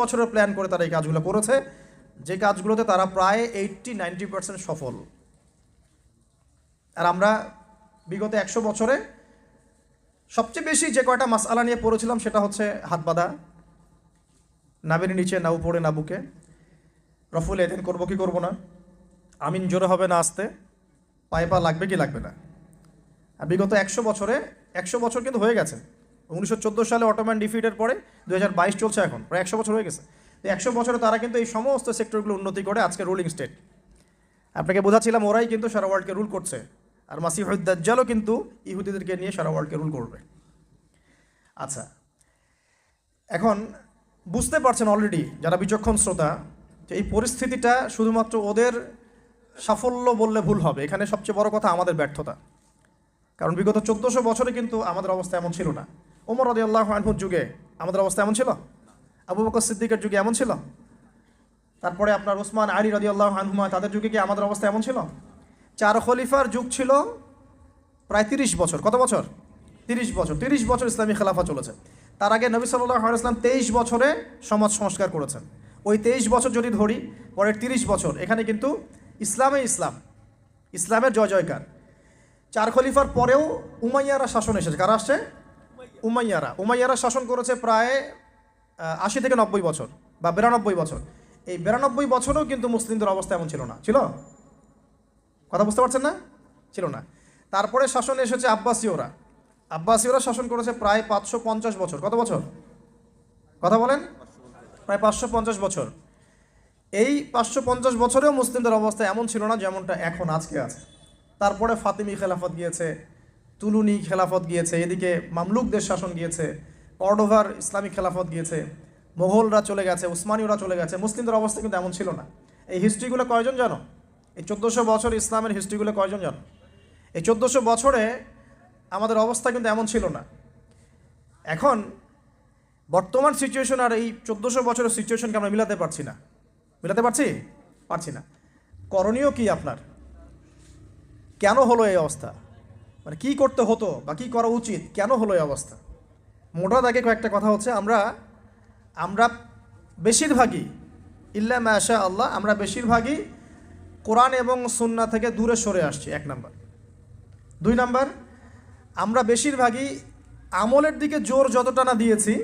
বছরের প্ল্যান করে তারা এই কাজগুলো করেছে, যে কাজগুলোতে তারা প্রায় 80-90% সফল। আর আমরা বিগত 100 বছরে সবচেয়ে বেশি যে কয়টা মাসআলা নিয়ে পড়েছিলাম সেটা হচ্ছে হাত বাঁধা, নাবির নিচে নাও পড়ে না বুকে, রফুল এদিন করবো কি করবো না, আমিন জোরে হবে না আসতে, পায়ে পা লাগবে কি লাগবে না। আর বিগত 100 বছরে 100 বছর কিন্তু হয়ে গেছে। 1914 সালে অটোম্যান ডিফিটের পরে 2022 চলছে, এখন প্রায় 100 বছর হয়ে গেছে। তো 100 বছরে তারা কিন্তু এই সমস্ত সেক্টরগুলো উন্নতি করে আজকে রুলিং স্টেট। আপনাকে বোঝাচ্ছিলাম ওরাই কিন্তু সারা ওয়ার্ল্ডকে রুল করছে, আর মাসিহুদ দাজ্জালও কিন্তু ইহুদিদেরকে নিয়ে সারা ওয়ার্ল্ডকে রুল করবে। আচ্ছা, এখন বুঝতে পারছেন অলরেডি যারা বিচক্ষণ শ্রোতা যে এই পরিস্থিতিটা শুধুমাত্র ওদের সাফল্য বললে ভুল হবে। এখানে সবচেয়ে বড় কথা আমাদের ব্যর্থতা। কারণ বিগত 1400 বছরে কিন্তু আমাদের অবস্থা এমন ছিল না। ওমর রাদিয়াল্লাহু আনহুর যুগে আমাদের অবস্থা এমন ছিল, আবু বকর সিদ্দিকের যুগে এমন ছিল, তারপরে আপনার ওসমান আলী রাদিয়াল্লাহু আনহুমা তাদের যুগে কি আমাদের অবস্থা এমন ছিল? 4 খলিফার যুগ ছিল প্রায় 30 বছর। কত বছর? 30 বছর। 30 বছর ইসলামী খেলাফা চলেছে। তার আগে নবী সাল্লাল্লাহু আলাইহি ওয়াসাল্লাম 23 বছরে সমাজ সংস্কার করেছেন। ওই 23 বছর যদি ধরি, পরের 30 বছর এখানে কিন্তু ইসলামের জয় জয়কার। 4 খলিফার পরেও উমাইয়ারা শাসন এসেছে। কারা আসছে? উমাইয়ারা শাসন করেছে প্রায় 80 থেকে 90 বছর বা 92 বছর। এই 92 বছরেও কিন্তু মুসলিমদের অবস্থা এমন ছিল না। ছিল? কথা বুঝতে পারছেন না? ছিল না। তারপরে শাসন এসেছে আব্বাসীয়রা শাসন করেছে প্রায় 550 বছর। কত বছর? কথা বলেন। প্রায় 550 বছর। এই 550 বছরেও মুসলিমদের অবস্থা এমন ছিল না যেমনটা এখন আজকে আছে। তারপরে ফাতিমি খেলাফত গিয়েছে, তুলুনি খেলাফত গিয়েছে, এদিকে মামলুকদের শাসন গিয়েছে, কর্ডোভার ইসলামিক খেলাফত গিয়েছে, মোগলরা চলে গেছে, উসমানীয়রা চলে গেছে। মুসলিমদের অবস্থা কিন্তু এমন ছিল না। এই হিস্ট্রিগুলো কয়জন জানো? এই 1400 বছর ইসলামের হিস্ট্রিগুলো কয়জন জানো? এই 1400 বছরে আমাদের অবস্থা কিন্তু এমন ছিল না। এখন বর্তমান সিচুয়েশন আর এই 1400 বছরের সিচুয়েশনকে আমরা মিলাতে পারছি না। করণীয় কি আপনার? কেন হলো এই অবস্থা? মানে কি করতে হতো বা কি করা উচিত, কেন হলো এই অবস্থা? মোটা দাগে কয়েকটা কথা হচ্ছে, আমরা বেশিরভাগই ইল্লা মাশা আল্লাহ, আমরা বেশিরভাগই কোরআন এবং সুন্নাহ থেকে দূরে সরে আসছি, 1 নাম্বার। 2 নাম্বার, আমরা বেশিরভাগই আমলের দিকে জোর যতটা না দিয়েছি,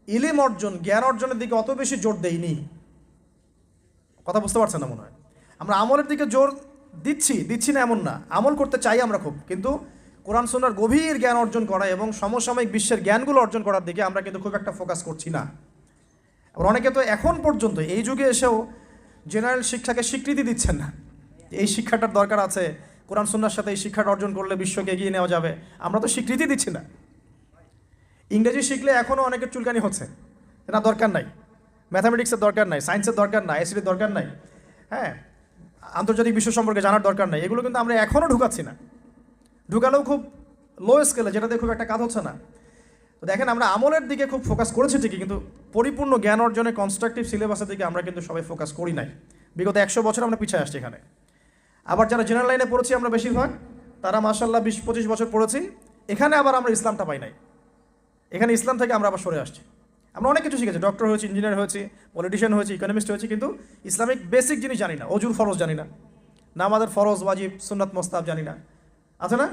ইলম অর্জন, জ্ঞান অর্জনের দিকে অত বেশি জোর দেইনি। কথা বুঝতে পারছেন না মনে হয়? আমরা আমলের দিকে জোর দিচ্ছি না এমন না, আমল করতে চাই আমরা খুব, কিন্তু কোরআন সুন্নাহর গভীর জ্ঞান অর্জন করা এবং সমসাময়িক বিশ্বের জ্ঞানগুলো অর্জন করার দিকে আমরা কিন্তু খুব একটা ফোকাস করছি না। আবার অনেকে তো এখন পর্যন্ত এই যুগে এসেও জেনারেল শিক্ষাকে স্বীকৃতি দিচ্ছেন না। এই শিক্ষাটার দরকার আছে, কোরআন সুন্নাহর সাথে এই শিক্ষাটা অর্জন করলে বিশ্বকে এগিয়ে নেওয়া যাবে, আমরা তো স্বীকৃতি দিচ্ছি না। ইংরেজি শিখলে এখনও অনেকের চুলকানি হচ্ছে, না দরকার নাই, ম্যাথামেটিক্সের দরকার নাই, সায়েন্সের দরকার নাই, আইসিটির দরকার নাই, হ্যাঁ, আন্তর্জাতিক বিশ্ব সম্পর্কে জানার দরকার নাই। এগুলো কিন্তু আমরা এখনও ঢুকাচ্ছি না, ঢুকালেও খুব লো স্কেলে, যেটাতে খুব একটা কাজ হচ্ছে না। তো দেখেন, আমরা আমলের দিকে খুব ফোকাস করেছি ঠিকই, কিন্তু পরিপূর্ণ জ্ঞান অর্জনে কনস্ট্রাকটিভ সিলেবাসের দিকে আমরা কিন্তু সবাই ফোকাস করি নাই। বিগত 100 বছর আমরা পিছিয়ে আসছি এখানে। আবার যারা জেনারেল লাইনে পড়েছি আমরা বেশিরভাগ, তারা মাশাআল্লাহ 20-25 বছর পড়েছি, এখানে আবার আমরা ইসলামটা পাই নাই। এখানে ইসলাম থেকে আমরা আবার সরে আসছি। আমরা অনেক কিছু শিখেছি, ডক্টর হয়েছি, ইঞ্জিনিয়ার হয়েছি, পলিটিশিয়ান হয়েছি, ইকোনমিস্ট হয়েছি, কিন্তু ইসলামিক বেসিক জিনিস জানি না। অজুর ফরজ জানি না, নামাজের ফরজ, ওয়াজিব, সুন্নাত, মোস্তাহাব জানি না। আছে না?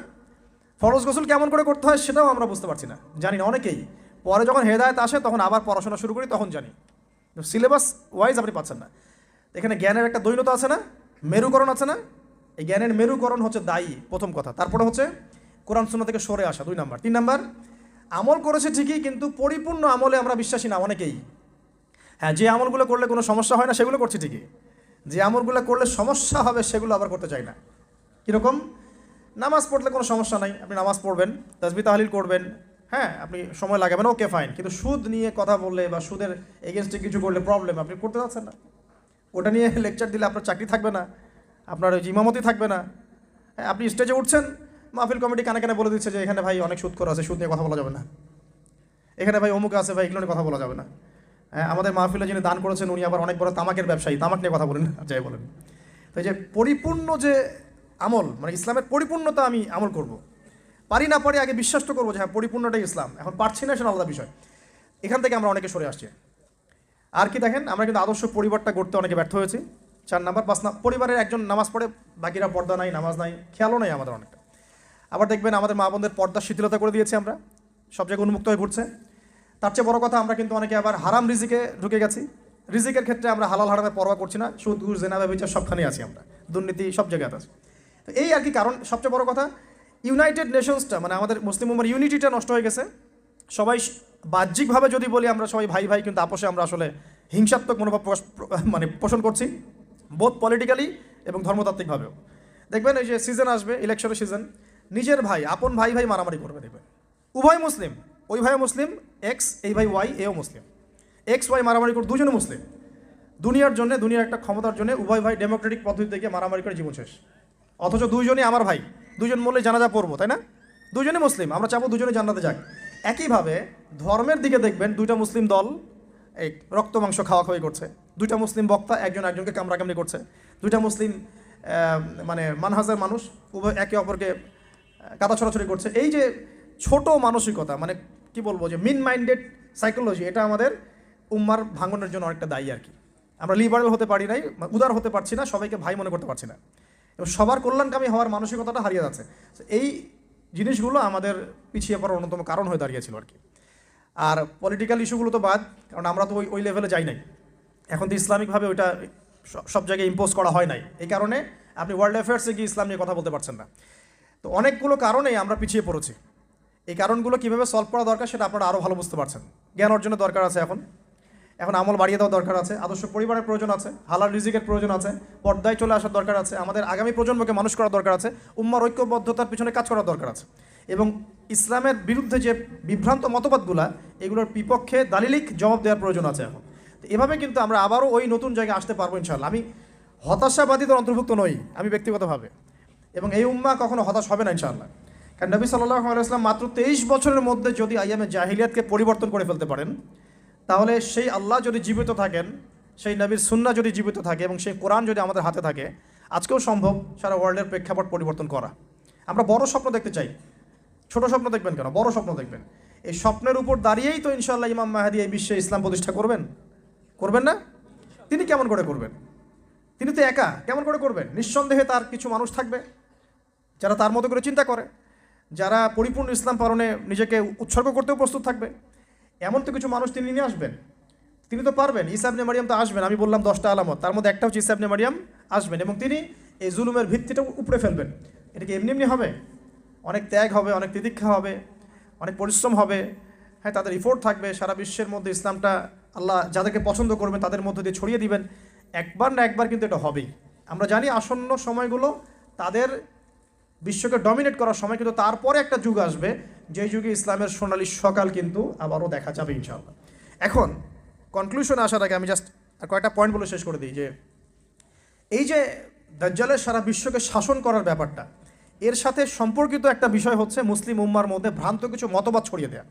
ফরজ গোসল কেমন করে করতে হয় সেটাও আমরা বুঝতে পারছি না, জানি না অনেকেই। পরে যখন হেদায়েত আসে তখন আবার পড়াশোনা শুরু করি, তখন জানি। সিলেবাস ওয়াইজ আপনি পাচ্ছেন না। এখানে জ্ঞানের একটা দৈন্যতা আছে না, মেরুকরণ আছে না? এই জ্ঞানের মেরুকরণ হচ্ছে দায়ী, প্রথম কথা। তারপরে হচ্ছে কোরআন সুন্নাহ থেকে সরে আসা, 2 নাম্বার। 3 নাম্বার, আমল করেছে ঠিকই, কিন্তু পরিপূর্ণ আমলে আমরা বিশ্বাসী না অনেকেই। হ্যাঁ, যে আমলগুলো করলে কোনো সমস্যা হয় না সেগুলো করছি ঠিকই, যে আমলগুলো করলে সমস্যা হবে সেগুলো আবার করতে চাই না। কীরকম? নামাজ পড়লে কোনো সমস্যা নাই, আপনি নামাজ পড়বেন, তাসবিহ তাহলিল করবেন, হ্যাঁ, আপনি সময় লাগাবেন, ওকে ফাইন। কিন্তু সুদ নিয়ে কথা বললে বা সুদের এগেনস্টে কিছু করলে প্রবলেম, আপনি করতে যাচ্ছেন না। ওটা নিয়ে লেকচার দিলে আপনার চাকরি থাকবে না, আপনার ওই ইমামতি থাকবে না। আপনি স্টেজে উঠছেন, মাহফিল কমিটি কানে কানে বলে দিচ্ছে যে এখানে ভাই অনেক সুদ করা আছে, সুদ নিয়ে কথা বলা যাবে না, এখানে ভাই অমুক আছে, ভাই এগুলো নিয়ে কথা বলা যাবে না। হ্যাঁ, আমাদের মাহফিলে যিনি দান করেছেন উনি আবার অনেক বড় তামাকের ব্যবসায়ী, তামাক নিয়ে কথা বলেন, যাই বলেন। তো এই যে পরিপূর্ণ যে আমল, মানে ইসলামের পরিপূর্ণতা আমি আমল করব, পারি না পারি আগে বিশ্বাস তো করবো যে হ্যাঁ পরিপূর্ণটাই ইসলাম। এখন পারছি না, সেটা আলাদা বিষয়। এখান থেকে আমরা অনেকে সরে আসছি। আর কি দেখেন, আমরা কিন্তু আদর্শ পরিবারটা গড়তে অনেকে ব্যর্থ হয়েছি। 4 নাম্বার 5 পরিবারের একজন নামাজ পড়ে, বাকিরা পর্দা নাই, নামাজ নাই, খেয়ালও নাই আমাদের অনেকটা। আবার দেখবেন আমাদের মা বোনদের পর্দা শিথিলতা করে দিয়েছি আমরা, সব জায়গায় উন্মুক্ত হয়ে ঘুরছে। তার চেয়ে বড় কথা, আমরা কিন্তু অনেকে আবার হারাম রিজিকে ঢুকে গেছি। রিজিকের ক্ষেত্রে আমরা হালাল হারামের পরোয়া করছি না, সুদ ঘুষ জেনা ব্যভিচার সবখানেই আছি আমরা, দুর্নীতি সব জায়গায় আছে। তো এই আর কি কারণ। সবচেয়ে বড় কথা, ইউনাইটেড নেশনসটা মানে আমাদের মুসলিম উম্মার ইউনিটিটা নষ্ট হয়ে গেছে। সবাই বাহ্যিকভাবে যদি বলি আমরা সবাই ভাই ভাই, কিন্তু আপোষে আমরা আসলে হিংসাত্মক মনোভাব মানে পোষণ করছি, বোধ পলিটিক্যালি এবং ধর্মতাত্ত্বিকভাবেও। দেখবেন এই যে সিজন আসবে, ইলেকশনের সিজন, নিজের ভাই আপন ভাই ভাই মারামারি করবে। দেখবেন উভয় মুসলিম, ওই ভাই মুসলিম, এক্স এই ভাই ওয়াই এও মুসলিম, এক্স ওয়াই মারামারি করে, দুজনে মুসলিম। দুনিয়ার জন্য, দুনিয়ার একটা ক্ষমতার জন্য উভয় ভাই ডেমোক্রেটিক পদ্ধতি থেকে মারামারি করে জীবন শেষ। অথচ দুইজনই আমার ভাই, দুজন বললে জানাজা পড়বো, তাই না? দুজনে মুসলিম, আমরা চাবো দুজনে জান্নাতে যাক। একইভাবে ধর্মের দিকে দেখবেন, দুইটা মুসলিম দল এই রক্ত মাংস খাওয়াখাওয়ি করছে, দুইটা মুসলিম বক্তা একজন একজনকে কামড়াকামড়ি করছে, দুইটা মুসলিম মানে মানহাজের মানুষ উভয় একে অপরকে কাদা ছড়াছড়ি করছে। এই যে ছোট মানসিকতা, মানে কি বলবো, যে মিন মাইন্ডেড সাইকোলজি, এটা আমাদের উম্মার ভাঙনের জন্য অনেকটা দায়ী আর কি। আমরা লিবারেল হতে পারি নাই, উদার হতে পারছি না, সবাইকে ভাই মনে করতে পারছি না, এবং সবার কল্যাণকামী হওয়ার মানসিকতাটা হারিয়ে যাচ্ছে। এই জিনিসগুলো আমাদের পিছিয়ে পড়ার অন্যতম কারণ হয়ে দাঁড়িয়েছিল আর কি। আর পলিটিক্যাল ইস্যুগুলো তো বাদ, কারণ আমরা তো ওই লেভেলে যাই নাই। এখন তো ইসলামিকভাবে ওইটা সব জায়গায় ইম্পোজ করা হয় নাই, এই কারণে আপনি ওয়ার্ল্ড অ্যাফেয়ার্সে গিয়ে ইসলাম নিয়ে কথা বলতে পারছেন না। তো অনেকগুলো কারণেই আমরা পিছিয়ে পড়েছি। এই কারণগুলো কীভাবে সলভ করা দরকার সেটা আপনারা আরও ভালো বুঝতে পারছেন। জ্ঞান অর্জনের দরকার আছে, এখন আমল বাড়িয়ে দেওয়া দরকার আছে, আদর্শ পরিবারের প্রয়োজন আছে, হালাল রিজিকের প্রয়োজন আছে, পর্দায় চলে আসার দরকার আছে, আমাদের আগামী প্রজন্মকে মানুষ করার দরকার আছে, উম্মার ঐক্যবদ্ধতার পিছনে কাজ করার দরকার আছে, এবং ইসলামের বিরুদ্ধে যে বিভ্রান্ত মতবাদগুলা, এগুলোর বিপক্ষে দালিলিক জবাব দেওয়ার প্রয়োজন আছে এখন। তো এভাবে কিন্তু আমরা আবারও ওই নতুন জায়গায় আসতে পারবো ইনশাআল্লাহ। আমি হতাশাবাদীদের অন্তর্ভুক্ত নই আমি ব্যক্তিগতভাবে, এবং এই উম্মা কখনো হতাশ হবে না ইনশাআল্লাহ। কারণ নবী সাল্লাল্লাহু আলাইহি ওয়াসাল্লাম মাত্র 23 বছরের মধ্যে যদি আইয়ামে জাহিলিয়াতকে পরিবর্তন করে ফেলতে পারেন, তাহলে সেই আল্লাহ যদি জীবিত থাকেন, সেই নবীর সুন্নাহ যদি জীবিত থাকে, এবং সেই কোরআন যদি আমাদের হাতে থাকে, আজকেও সম্ভব সারা ওয়ার্ল্ডের প্রেক্ষাপট পরিবর্তন করা। আমরা বড় স্বপ্ন দেখতে চাই, ছোট স্বপ্ন দেখবেন কেন, বড় স্বপ্ন দেখবেন। এই স্বপ্নের উপর দাঁড়িয়েই তো ইনশাআল্লাহ ইমাম মাহদী এই বিশ্বে ইসলাম প্রতিষ্ঠা করবেন না? তিনি কেমন করে করবেন? তিনি তো একা, কেমন করে করবেন? নিঃসন্দেহে তার কিছু মানুষ থাকবে যারা তার মতো করে চিন্তা করে, যারা পরিপূর্ণ ইসলাম পালনে নিজেকে উৎসর্গ করতেও প্রস্তুত থাকবে। এমন তো কিছু মানুষ তিনি নিয়ে আসবেন, তিনি তো পারবেন। ঈসা ইবনে মারিয়াম তো আসবেন, আমি বললাম 10টা আলামত, তার মধ্যে একটা হচ্ছে ঈসা ইবনে মারিয়াম আসবেন, এবং তিনি এই জুলুমের ভিত্তিটা উপড়ে ফেলবেন। এটা কি এমনি এমনি হবে? অনেক ত্যাগ হবে, অনেক তিতিক্ষা হবে, অনেক পরিশ্রম হবে, হ্যাঁ, তাদের ইফোর্ট থাকবে। সারা বিশ্বের মধ্যে ইসলামটা আল্লাহ যাদেরকে পছন্দ করবেন তাদের মধ্যে দিয়ে ছড়িয়ে দিবেন। একবার না একবার কিন্তু এটা হবেই। আমরা জানি আসন্ন সময়গুলো তাদের বিশ্বকে ডমিনেট করার সময়, কিন্তু তারপরে একটা যুগ আসবে যেই যুগে ইসলামের সোনালী সকাল কিন্তু আবারও দেখা যাবে ইনশাআল্লাহ। এখন কনক্লুশনে আসার আগে আমি জাস্ট কয়েকটা পয়েন্ট বলে শেষ করে দিই যে এই যে দাজ্জালের সারা বিশ্বকে শাসন করার ব্যাপারটা, এর সাথে সম্পর্কিত একটা বিষয় হচ্ছে মুসলিম উম্মার মধ্যে ভ্রান্ত কিছু মতবাদ ছড়িয়ে দেওয়া।